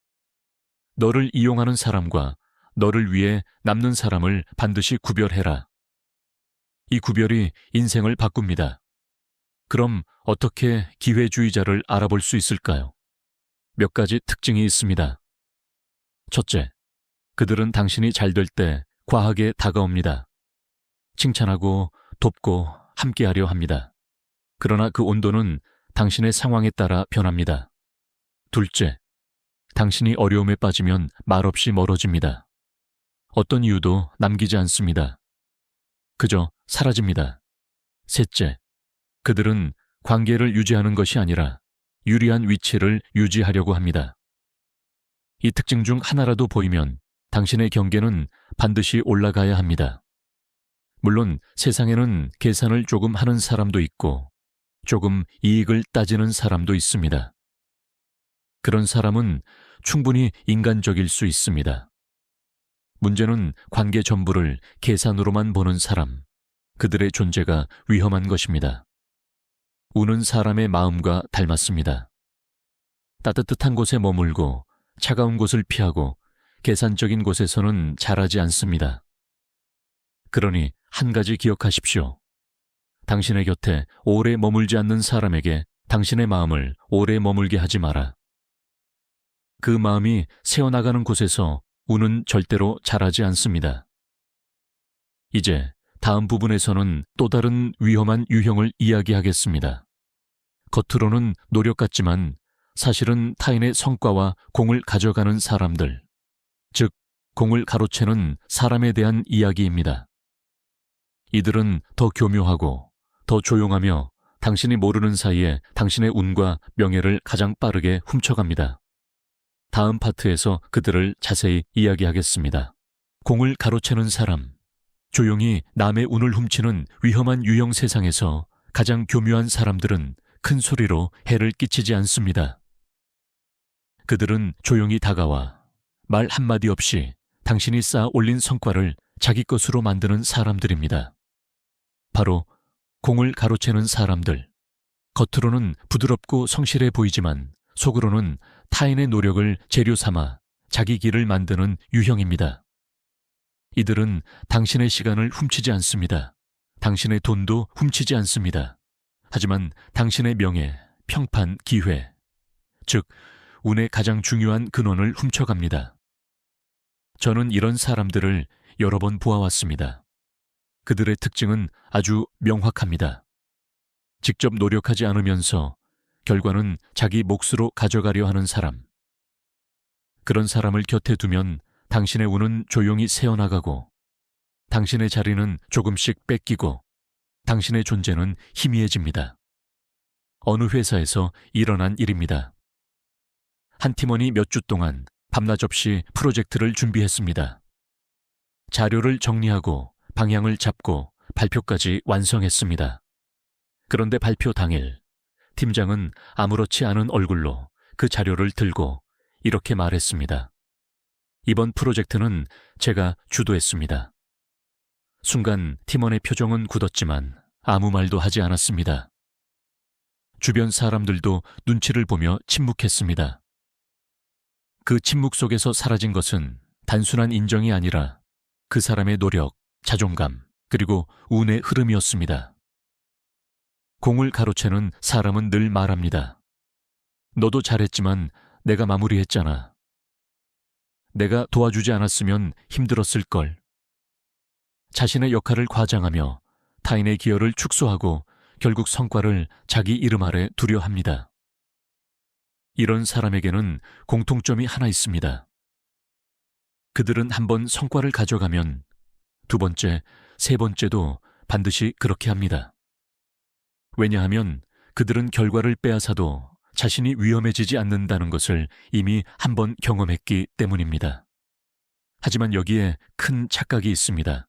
너를 이용하는 사람과 너를 위해 남는 사람을 반드시 구별해라. 이 구별이 인생을 바꿉니다. 그럼 어떻게 기회주의자를 알아볼 수 있을까요? 몇 가지 특징이 있습니다. 첫째, 그들은 당신이 잘 될 때 과하게 다가옵니다. 칭찬하고 돕고 함께하려 합니다. 그러나 그 온도는 당신의 상황에 따라 변합니다. 둘째, 당신이 어려움에 빠지면 말없이 멀어집니다. 어떤 이유도 남기지 않습니다. 그저 사라집니다. 셋째, 그들은 관계를 유지하는 것이 아니라 유리한 위치를 유지하려고 합니다. 이 특징 중 하나라도 보이면 당신의 경계는 반드시 올라가야 합니다. 물론 세상에는 계산을 조금 하는 사람도 있고 조금 이익을 따지는 사람도 있습니다. 그런 사람은 충분히 인간적일 수 있습니다. 문제는 관계 전부를 계산으로만 보는 사람, 그들의 존재가 위험한 것입니다. 우는 사람의 마음과 닮았습니다. 따뜻한 곳에 머물고 차가운 곳을 피하고 계산적인 곳에서는 자라지 않습니다. 그러니 한 가지 기억하십시오. 당신의 곁에 오래 머물지 않는 사람에게 당신의 마음을 오래 머물게 하지 마라. 그 마음이 새어나가는 곳에서 우는 절대로 자라지 않습니다. 이제 다음 부분에서는 또 다른 위험한 유형을 이야기하겠습니다. 겉으로는 노력 같지만 사실은 타인의 성과와 공을 가져가는 사람들, 즉 공을 가로채는 사람에 대한 이야기입니다. 이들은 더 교묘하고 더 조용하며 당신이 모르는 사이에 당신의 운과 명예를 가장 빠르게 훔쳐갑니다. 다음 파트에서 그들을 자세히 이야기하겠습니다. 공을 가로채는 사람, 조용히 남의 운을 훔치는 위험한 유형 세상에서 가장 교묘한 사람들은 큰 소리로 해를 끼치지 않습니다. 그들은 조용히 다가와 말 한마디 없이 당신이 쌓아 올린 성과를 자기 것으로 만드는 사람들입니다. 바로 공을 가로채는 사람들. 겉으로는 부드럽고 성실해 보이지만 속으로는 타인의 노력을 재료 삼아 자기 길을 만드는 유형입니다. 이들은 당신의 시간을 훔치지 않습니다. 당신의 돈도 훔치지 않습니다. 하지만 당신의 명예, 평판, 기회, 즉 운의 가장 중요한 근원을 훔쳐갑니다. 저는 이런 사람들을 여러 번 보아왔습니다. 그들의 특징은 아주 명확합니다. 직접 노력하지 않으면서 결과는 자기 몫으로 가져가려 하는 사람. 그런 사람을 곁에 두면 당신의 운은 조용히 새어나가고 당신의 자리는 조금씩 뺏기고 당신의 존재는 희미해집니다. 어느 회사에서 일어난 일입니다. 한 팀원이 몇 주 동안 밤낮 없이 프로젝트를 준비했습니다. 자료를 정리하고 방향을 잡고 발표까지 완성했습니다. 그런데 발표 당일 팀장은 아무렇지 않은 얼굴로 그 자료를 들고 이렇게 말했습니다. 이번 프로젝트는 제가 주도했습니다. 순간 팀원의 표정은 굳었지만 아무 말도 하지 않았습니다. 주변 사람들도 눈치를 보며 침묵했습니다. 그 침묵 속에서 사라진 것은 단순한 인정이 아니라 그 사람의 노력, 자존감, 그리고 운의 흐름이었습니다. 공을 가로채는 사람은 늘 말합니다. 너도 잘했지만 내가 마무리했잖아. 내가 도와주지 않았으면 힘들었을걸. 자신의 역할을 과장하며 타인의 기여를 축소하고 결국 성과를 자기 이름 아래 두려 합니다. 이런 사람에게는 공통점이 하나 있습니다. 그들은 한번 성과를 가져가면 두 번째, 세 번째도 반드시 그렇게 합니다. 왜냐하면 그들은 결과를 빼앗아도 자신이 위험해지지 않는다는 것을 이미 한번 경험했기 때문입니다. 하지만 여기에 큰 착각이 있습니다.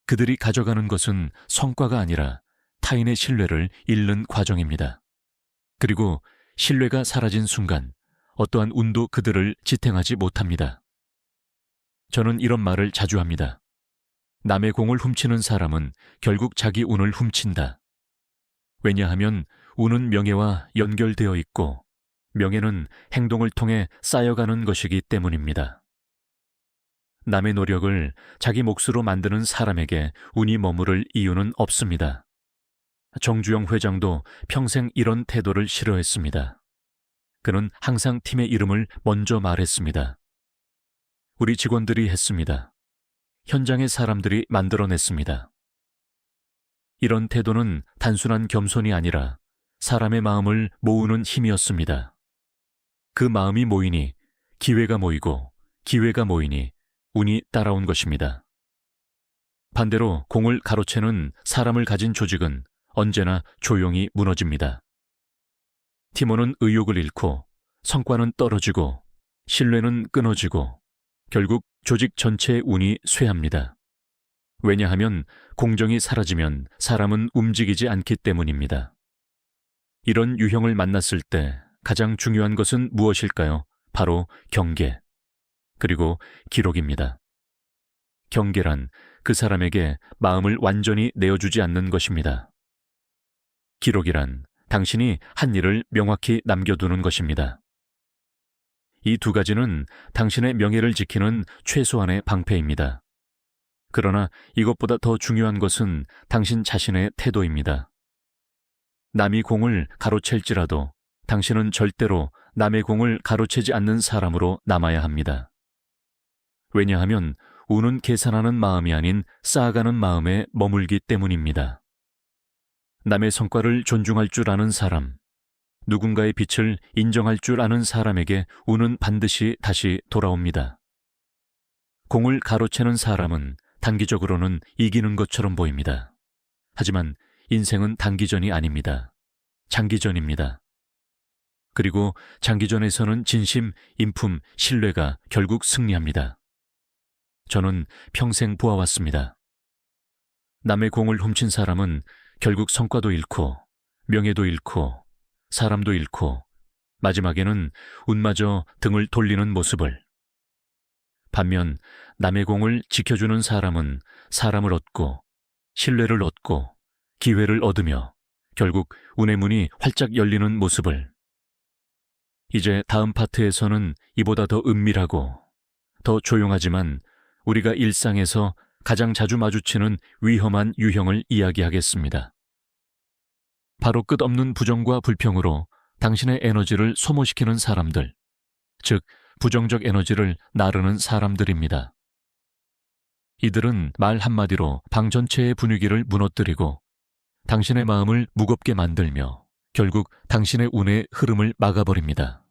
그들이 가져가는 것은 성과가 아니라 타인의 신뢰를 잃는 과정입니다. 그리고 신뢰가 사라진 순간 어떠한 운도 그들을 지탱하지 못합니다. 저는 이런 말을 자주 합니다. 남의 공을 훔치는 사람은 결국 자기 운을 훔친다. 왜냐하면 운은 명예와 연결되어 있고 명예는 행동을 통해 쌓여가는 것이기 때문입니다. 남의 노력을 자기 몫으로 만드는 사람에게 운이 머무를 이유는 없습니다. 정주영 회장도 평생 이런 태도를 싫어했습니다. 그는 항상 팀의 이름을 먼저 말했습니다. 우리 직원들이 했습니다. 현장의 사람들이 만들어냈습니다. 이런 태도는 단순한 겸손이 아니라 사람의 마음을 모으는 힘이었습니다. 그 마음이 모이니 기회가 모이고 기회가 모이니 운이 따라온 것입니다. 반대로 공을 가로채는 사람을 가진 조직은 언제나 조용히 무너집니다. 팀원은 의욕을 잃고 성과는 떨어지고 신뢰는 끊어지고 결국 조직 전체의 운이 쇠합니다. 왜냐하면 공정이 사라지면 사람은 움직이지 않기 때문입니다. 이런 유형을 만났을 때 가장 중요한 것은 무엇일까요? 바로 경계, 그리고 기록입니다. 경계란 그 사람에게 마음을 완전히 내어주지 않는 것입니다. 기록이란 당신이 한 일을 명확히 남겨두는 것입니다. 이 두 가지는 당신의 명예를 지키는 최소한의 방패입니다. 그러나 이것보다 더 중요한 것은 당신 자신의 태도입니다. 남이 공을 가로챌지라도 당신은 절대로 남의 공을 가로채지 않는 사람으로 남아야 합니다. 왜냐하면 운은 계산하는 마음이 아닌 쌓아가는 마음에 머물기 때문입니다. 남의 성과를 존중할 줄 아는 사람, 누군가의 빛을 인정할 줄 아는 사람에게 운은 반드시 다시 돌아옵니다. 공을 가로채는 사람은 단기적으로는 이기는 것처럼 보입니다. 하지만 인생은 단기전이 아닙니다. 장기전입니다. 그리고 장기전에서는 진심, 인품, 신뢰가 결국 승리합니다. 저는 평생 보아왔습니다. 남의 공을 훔친 사람은 결국 성과도 잃고 명예도 잃고 사람도 잃고 마지막에는 운마저 등을 돌리는 모습을. 반면 남의 공을 지켜주는 사람은 사람을 얻고 신뢰를 얻고 기회를 얻으며 결국 운의 문이 활짝 열리는 모습을. 이제 다음 파트에서는 이보다 더 은밀하고 더 조용하지만 우리가 일상에서 가장 자주 마주치는 위험한 유형을 이야기하겠습니다. 바로 끝없는 부정과 불평으로 당신의 에너지를 소모시키는 사람들, 즉 부정적 에너지를 나르는 사람들입니다. 이들은 말 한마디로 방 전체의 분위기를 무너뜨리고 당신의 마음을 무겁게 만들며 결국 당신의 운의 흐름을 막아버립니다.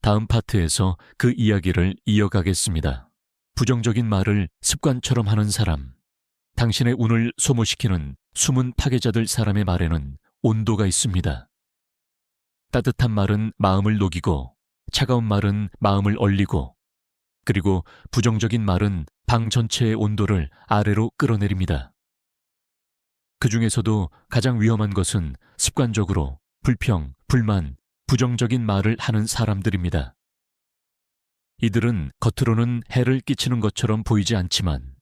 다음 파트에서 그 이야기를 이어가겠습니다. 부정적인 말을 습관처럼 하는 사람, 당신의 운을 소모시키는 숨은 파괴자들 사람의 말에는 온도가 있습니다. 따뜻한 말은 마음을 녹이고 차가운 말은 마음을 얼리고 그리고 부정적인 말은 방 전체의 온도를 아래로 끌어내립니다. 그 중에서도 가장 위험한 것은 습관적으로 불평, 불만, 부정적인 말을 하는 사람들입니다. 이들은 겉으로는 해를 끼치는 것처럼 보이지 않지만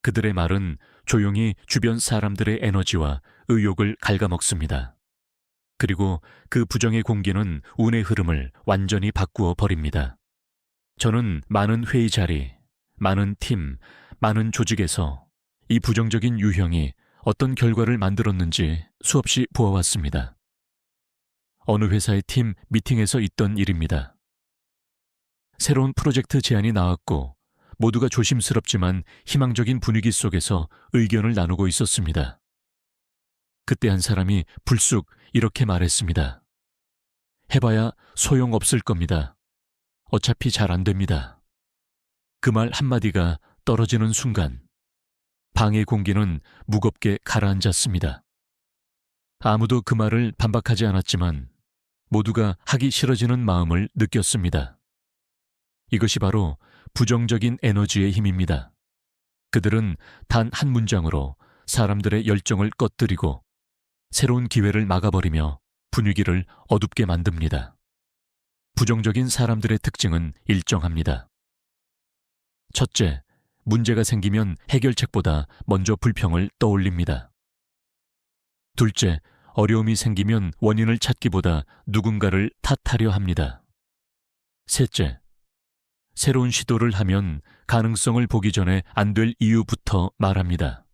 그들의 말은 조용히 주변 사람들의 에너지와 의욕을 갉아먹습니다. 그리고 그 부정의 공기는 운의 흐름을 완전히 바꾸어 버립니다. 저는 많은 회의 자리, 많은 팀, 많은 조직에서 이 부정적인 유형이 어떤 결과를 만들었는지 수없이 보아왔습니다. 어느 회사의 팀 미팅에서 있던 일입니다. 새로운 프로젝트 제안이 나왔고 모두가 조심스럽지만 희망적인 분위기 속에서 의견을 나누고 있었습니다. 그때 한 사람이 불쑥 이렇게 말했습니다. 해봐야 소용없을 겁니다. 어차피 잘 안 됩니다. 그 말 한마디가 떨어지는 순간 방의 공기는 무겁게 가라앉았습니다. 아무도 그 말을 반박하지 않았지만 모두가 하기 싫어지는 마음을 느꼈습니다. 이것이 바로 부정적인 에너지의 힘입니다. 그들은 단 한 문장으로 사람들의 열정을 꺼뜨리고 새로운 기회를 막아버리며 분위기를 어둡게 만듭니다. 부정적인 사람들의 특징은 일정합니다. 첫째, 문제가 생기면 해결책보다 먼저 불평을 떠올립니다. 둘째, 어려움이 생기면 원인을 찾기보다 누군가를 탓하려 합니다. 셋째, 새로운 시도를 하면 가능성을 보기 전에 안 될 이유부터 말합니다.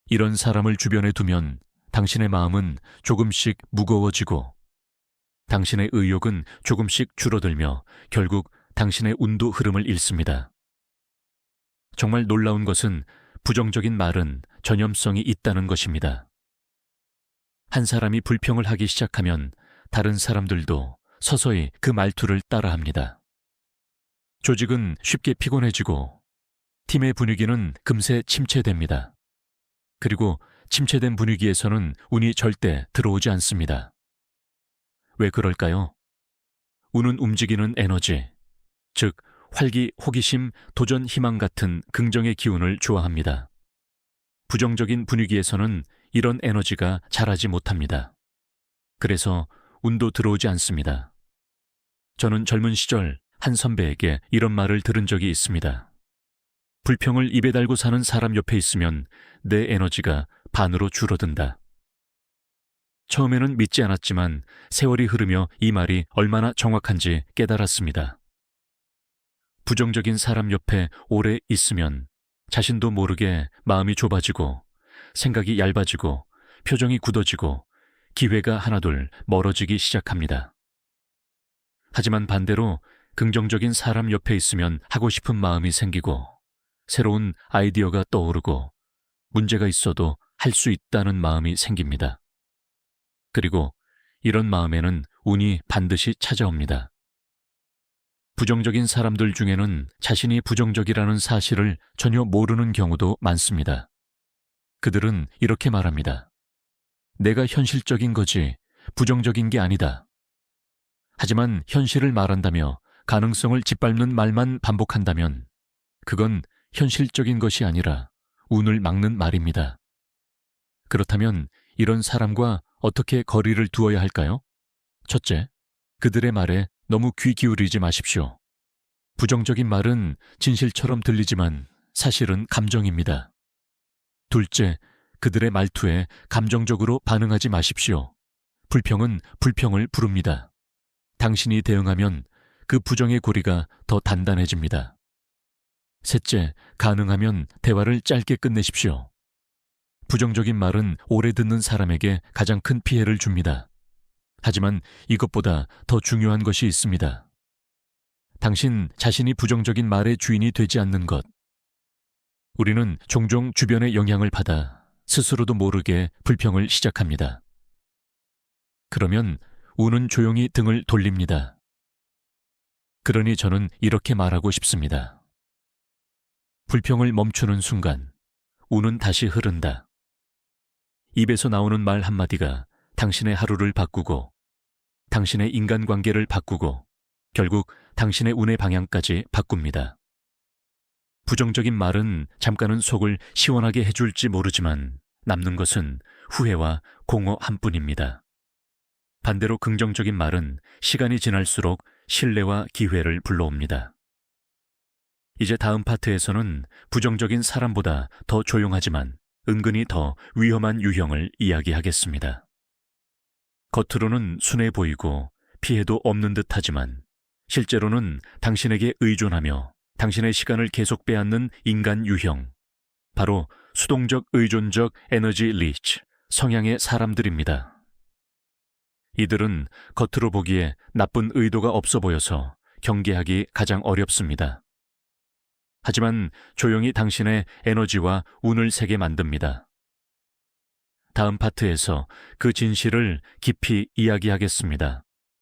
이런 사람을 주변에 두면 당신의 마음은 조금씩 무거워지고 당신의 의욕은 조금씩 줄어들며 결국 당신의 운도 흐름을 잃습니다. 정말 놀라운 것은 부정적인 말은 전염성이 있다는 것입니다. 한 사람이 불평을 하기 시작하면 다른 사람들도 서서히 그 말투를 따라합니다. 조직은 쉽게 피곤해지고 팀의 분위기는 금세 침체됩니다. 그리고 침체된 분위기에서는 운이 절대 들어오지 않습니다. 왜 그럴까요? 운은 움직이는 에너지, 즉 활기, 호기심, 도전, 희망 같은 긍정의 기운을 좋아합니다. 부정적인 분위기에서는 이런 에너지가 자라지 못합니다. 그래서 운도 들어오지 않습니다. 저는 젊은 시절 한 선배에게 이런 말을 들은 적이 있습니다. 불평을 입에 달고 사는 사람 옆에 있으면 내 에너지가 반으로 줄어든다. 처음에는 믿지 않았지만 세월이 흐르며 이 말이 얼마나 정확한지 깨달았습니다. 부정적인 사람 옆에 오래 있으면 자신도 모르게 마음이 좁아지고 생각이 얇아지고 표정이 굳어지고 기회가 하나둘 멀어지기 시작합니다. 하지만 반대로 긍정적인 사람 옆에 있으면 하고 싶은 마음이 생기고 새로운 아이디어가 떠오르고 문제가 있어도 할 수 있다는 마음이 생깁니다. 그리고 이런 마음에는 운이 반드시 찾아옵니다. 부정적인 사람들 중에는 자신이 부정적이라는 사실을 전혀 모르는 경우도 많습니다. 그들은 이렇게 말합니다. 내가 현실적인 거지 부정적인 게 아니다. 하지만 현실을 말한다며 가능성을 짓밟는 말만 반복한다면 그건 현실적인 것이 아니라 운을 막는 말입니다. 그렇다면 이런 사람과 어떻게 거리를 두어야 할까요? 첫째, 그들의 말에 너무 귀 기울이지 마십시오. 부정적인 말은 진실처럼 들리지만 사실은 감정입니다. 둘째, 그들의 말투에 감정적으로 반응하지 마십시오. 불평은 불평을 부릅니다. 당신이 대응하면 그 부정의 고리가 더 단단해집니다. 셋째, 가능하면 대화를 짧게 끝내십시오. 부정적인 말은 오래 듣는 사람에게 가장 큰 피해를 줍니다. 하지만 이것보다 더 중요한 것이 있습니다. 당신 자신이 부정적인 말의 주인이 되지 않는 것. 우리는 종종 주변의 영향을 받아 스스로도 모르게 불평을 시작합니다. 그러면 운은 조용히 등을 돌립니다. 그러니 저는 이렇게 말하고 싶습니다. 불평을 멈추는 순간 운은 다시 흐른다. 입에서 나오는 말 한마디가 당신의 하루를 바꾸고 당신의 인간관계를 바꾸고 결국 당신의 운의 방향까지 바꿉니다. 부정적인 말은 잠깐은 속을 시원하게 해줄지 모르지만 남는 것은 후회와 공허한 뿐입니다. 반대로 긍정적인 말은 시간이 지날수록 신뢰와 기회를 불러옵니다. 이제 다음 파트에서는 부정적인 사람보다 더 조용하지만 은근히 더 위험한 유형을 이야기하겠습니다. 겉으로는 순해 보이고 피해도 없는 듯 하지만 실제로는 당신에게 의존하며 당신의 시간을 계속 빼앗는 인간 유형, 바로 수동적 의존적 에너지 리치, 성향의 사람들입니다. 이들은 겉으로 보기에 나쁜 의도가 없어 보여서 경계하기 가장 어렵습니다. 하지만 조용히 당신의 에너지와 운을 세게 만듭니다. 다음 파트에서 그 진실을 깊이 이야기하겠습니다.